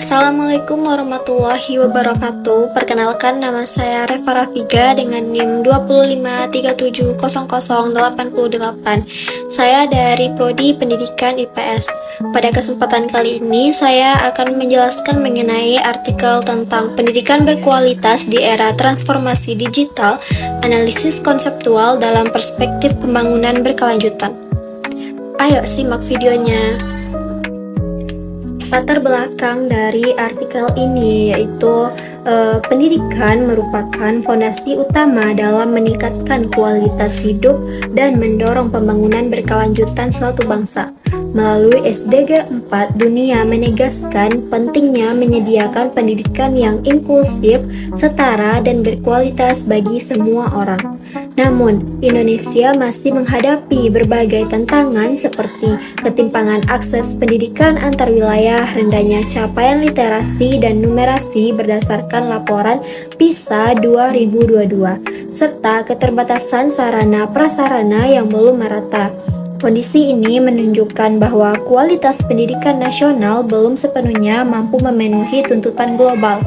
Assalamualaikum warahmatullahi wabarakatuh. Perkenalkan, nama saya Reva Rafiga dengan NIM 253700088. Saya dari Prodi Pendidikan IPS. Pada kesempatan kali ini, saya akan menjelaskan mengenai artikel tentang pendidikan berkualitas di era transformasi digital, analisis konseptual dalam perspektif pembangunan berkelanjutan. Ayo simak videonya. Latar belakang dari artikel ini yaitu pendidikan merupakan fondasi utama dalam meningkatkan kualitas hidup dan mendorong pembangunan berkelanjutan suatu bangsa. Melalui SDG 4, dunia menegaskan pentingnya menyediakan pendidikan yang inklusif, setara, dan berkualitas bagi semua orang. Namun, Indonesia masih menghadapi berbagai tantangan seperti ketimpangan akses pendidikan antar wilayah, rendahnya capaian literasi dan numerasi berdasarkan laporan PISA 2022, serta keterbatasan sarana prasarana yang belum merata. Kondisi ini menunjukkan bahwa kualitas pendidikan nasional belum sepenuhnya mampu memenuhi tuntutan global.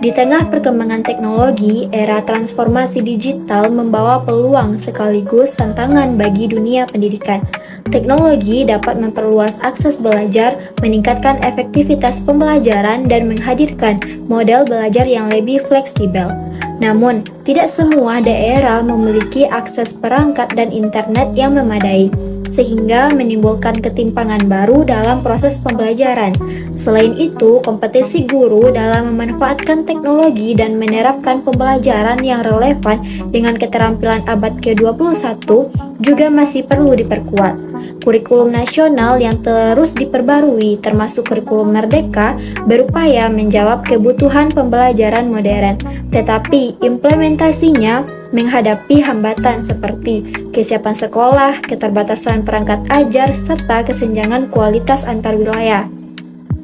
Di tengah perkembangan teknologi, era transformasi digital membawa peluang sekaligus tantangan bagi dunia pendidikan. Teknologi dapat memperluas akses belajar, meningkatkan efektivitas pembelajaran, dan menghadirkan model belajar yang lebih fleksibel. Namun, tidak semua daerah memiliki akses perangkat dan internet yang memadai, sehingga menimbulkan ketimpangan baru dalam proses pembelajaran. Selain itu, kompetisi guru dalam memanfaatkan teknologi dan menerapkan pembelajaran yang relevan dengan keterampilan abad ke-21 juga masih perlu diperkuat. Kurikulum nasional yang terus diperbarui, termasuk kurikulum merdeka, berupaya menjawab kebutuhan pembelajaran modern, tetapi implementasinya menghadapi hambatan seperti kesiapan sekolah, keterbatasan perangkat ajar, serta kesenjangan kualitas antar wilayah.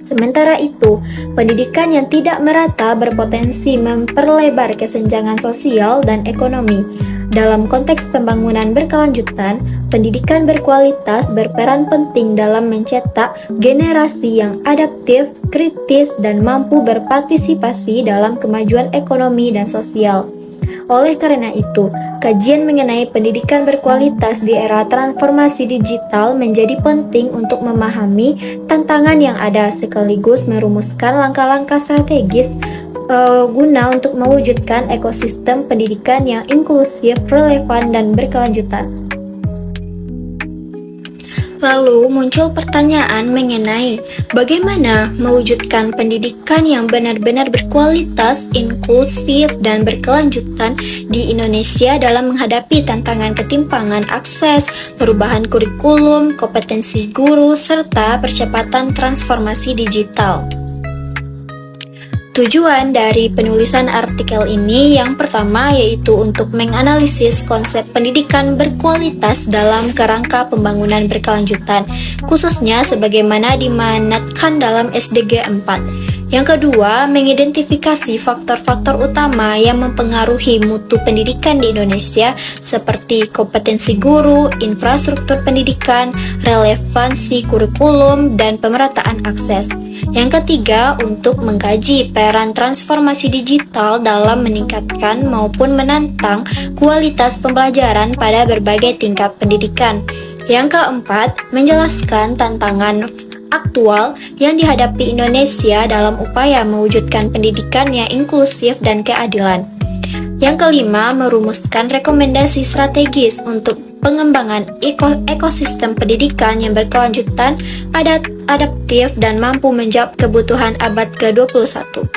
Sementara itu, pendidikan yang tidak merata berpotensi memperlebar kesenjangan sosial dan ekonomi. Dalam konteks pembangunan berkelanjutan, pendidikan berkualitas berperan penting dalam mencetak generasi yang adaptif, kritis, dan mampu berpartisipasi dalam kemajuan ekonomi dan sosial. Oleh karena itu, kajian mengenai pendidikan berkualitas di era transformasi digital menjadi penting untuk memahami tantangan yang ada sekaligus merumuskan langkah-langkah strategis guna untuk mewujudkan ekosistem pendidikan yang inklusif, relevan, dan berkelanjutan. Lalu muncul pertanyaan mengenai bagaimana mewujudkan pendidikan yang benar-benar berkualitas, inklusif, dan berkelanjutan di Indonesia dalam menghadapi tantangan ketimpangan akses, perubahan kurikulum, kompetensi guru, serta percepatan transformasi digital. Tujuan dari penulisan artikel ini yang pertama yaitu untuk menganalisis konsep pendidikan berkualitas dalam kerangka pembangunan berkelanjutan, khususnya sebagaimana dimanatkan dalam SDG 4. Yang kedua, mengidentifikasi faktor-faktor utama yang mempengaruhi mutu pendidikan di Indonesia seperti kompetensi guru, infrastruktur pendidikan, relevansi kurikulum, dan pemerataan akses. Yang ketiga, untuk mengkaji peran transformasi digital dalam meningkatkan maupun menantang kualitas pembelajaran pada berbagai tingkat pendidikan. Yang keempat, menjelaskan tantangan aktual yang dihadapi Indonesia dalam upaya mewujudkan pendidikan yang inklusif dan keadilan. Yang kelima, merumuskan rekomendasi strategis untuk pengembangan ekosistem pendidikan yang berkelanjutan, adaptif, dan mampu menjawab kebutuhan abad ke-21.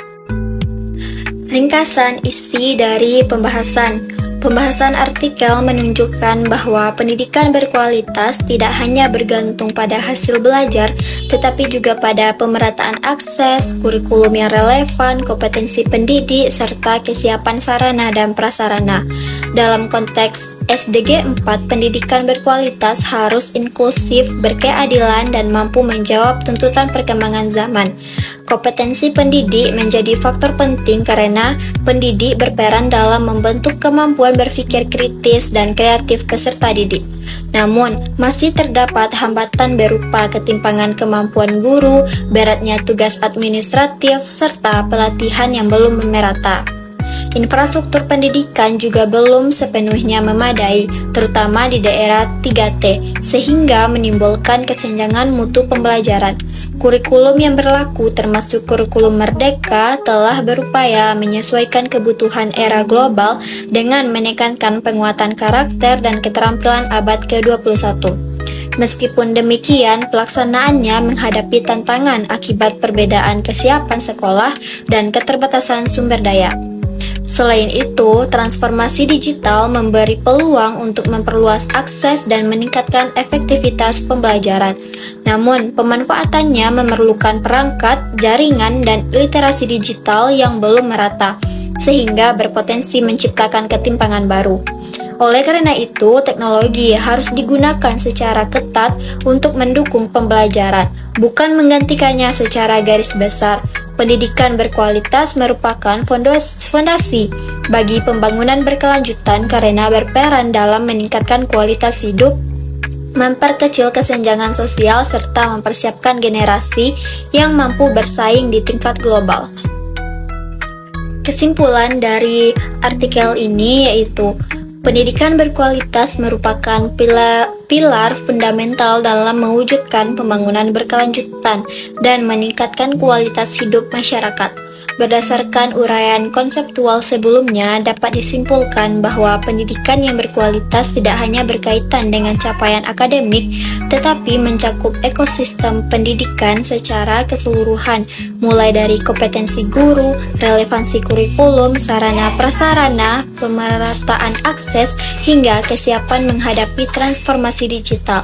Ringkasan isi dari pembahasan. Pembahasan artikel menunjukkan bahwa pendidikan berkualitas tidak hanya bergantung pada hasil belajar, tetapi juga pada pemerataan akses, kurikulum yang relevan, kompetensi pendidik, serta kesiapan sarana dan prasarana. Dalam konteks SDG 4, pendidikan berkualitas harus inklusif, berkeadilan, dan mampu menjawab tuntutan perkembangan zaman. Kompetensi pendidik menjadi faktor penting karena pendidik berperan dalam membentuk kemampuan berpikir kritis dan kreatif peserta didik. Namun, masih terdapat hambatan berupa ketimpangan kemampuan guru, beratnya tugas administratif, serta pelatihan yang belum merata. Infrastruktur pendidikan juga belum sepenuhnya memadai, terutama di daerah 3T, sehingga menimbulkan kesenjangan mutu pembelajaran. Kurikulum yang berlaku termasuk kurikulum Merdeka telah berupaya menyesuaikan kebutuhan era global dengan menekankan penguatan karakter dan keterampilan abad ke-21. Meskipun demikian, pelaksanaannya menghadapi tantangan akibat perbedaan kesiapan sekolah dan keterbatasan sumber daya. Selain itu, transformasi digital memberi peluang untuk memperluas akses dan meningkatkan efektivitas pembelajaran. Namun, pemanfaatannya memerlukan perangkat, jaringan, dan literasi digital yang belum merata, sehingga berpotensi menciptakan ketimpangan baru. Oleh karena itu, teknologi harus digunakan secara ketat untuk mendukung pembelajaran, bukan menggantikannya secara garis besar. Pendidikan berkualitas merupakan fondasi bagi pembangunan berkelanjutan karena berperan dalam meningkatkan kualitas hidup, memperkecil kesenjangan sosial, serta mempersiapkan generasi yang mampu bersaing di tingkat global. Kesimpulan dari artikel ini yaitu pendidikan berkualitas merupakan pilar fundamental dalam mewujudkan pembangunan berkelanjutan dan meningkatkan kualitas hidup masyarakat. Berdasarkan uraian konseptual sebelumnya, dapat disimpulkan bahwa pendidikan yang berkualitas tidak hanya berkaitan dengan capaian akademik, tetapi mencakup ekosistem pendidikan secara keseluruhan, mulai dari kompetensi guru, relevansi kurikulum, sarana prasarana, pemerataan akses, hingga kesiapan menghadapi transformasi digital.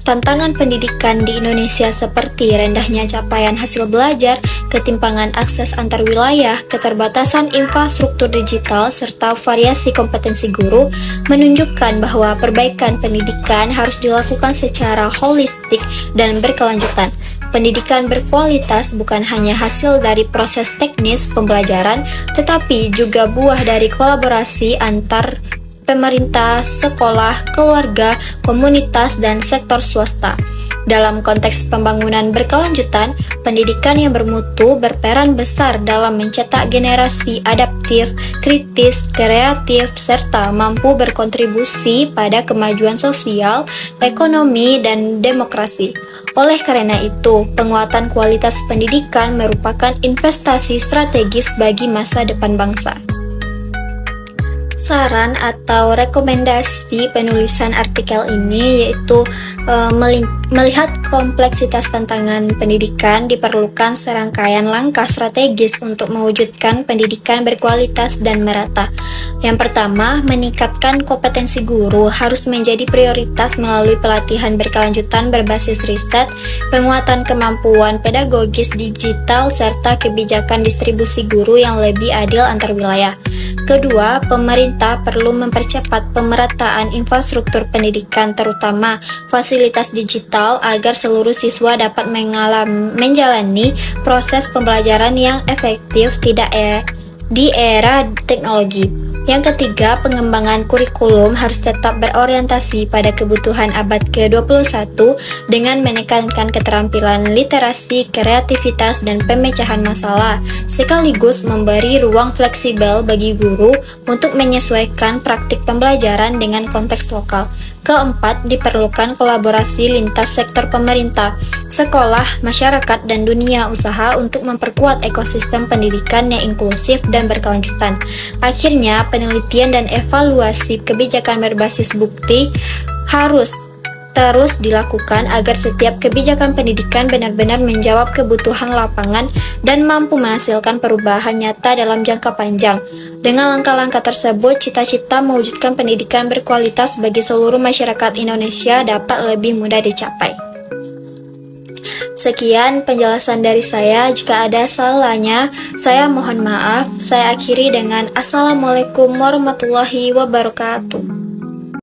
Tantangan pendidikan di Indonesia seperti rendahnya capaian hasil belajar, ketimpangan akses antar wilayah, keterbatasan infrastruktur digital, serta variasi kompetensi guru menunjukkan bahwa perbaikan pendidikan harus dilakukan secara holistik dan berkelanjutan. Pendidikan berkualitas bukan hanya hasil dari proses teknis pembelajaran, tetapi juga buah dari kolaborasi antar pemerintah, sekolah, keluarga, komunitas, dan sektor swasta. Dalam konteks pembangunan berkelanjutan, pendidikan yang bermutu berperan besar dalam mencetak generasi adaptif, kritis, kreatif, serta mampu berkontribusi pada kemajuan sosial, ekonomi, dan demokrasi. Oleh karena itu, penguatan kualitas pendidikan merupakan investasi strategis bagi masa depan bangsa. Saran atau rekomendasi penulisan artikel ini yaitu melihat kompleksitas tantangan pendidikan, diperlukan serangkaian langkah strategis untuk mewujudkan pendidikan berkualitas dan merata. Yang pertama, meningkatkan kompetensi guru harus menjadi prioritas melalui pelatihan berkelanjutan berbasis riset, penguatan kemampuan pedagogis digital, serta kebijakan distribusi guru yang lebih adil antar wilayah. Kedua, pemerintah perlu mempercepat pemerataan infrastruktur pendidikan, terutama fasilitas digital, agar seluruh siswa dapat menjalani proses pembelajaran yang efektif di era teknologi. Yang ketiga, pengembangan kurikulum harus tetap berorientasi pada kebutuhan abad ke-21 dengan menekankan keterampilan literasi, kreativitas, dan pemecahan masalah, sekaligus memberi ruang fleksibel bagi guru untuk menyesuaikan praktik pembelajaran dengan konteks lokal. Keempat, diperlukan kolaborasi lintas sektor pemerintah, sekolah, masyarakat, dan dunia usaha untuk memperkuat ekosistem pendidikan yang inklusif dan berkelanjutan. Akhirnya, penelitian dan evaluasi kebijakan berbasis bukti harus terus dilakukan agar setiap kebijakan pendidikan benar-benar menjawab kebutuhan lapangan dan mampu menghasilkan perubahan nyata dalam jangka panjang. Dengan langkah-langkah tersebut, cita-cita mewujudkan pendidikan berkualitas bagi seluruh masyarakat Indonesia dapat lebih mudah dicapai. Sekian penjelasan dari saya. Jika ada salahnya, saya mohon maaf. Saya akhiri dengan Assalamualaikum warahmatullahi wabarakatuh.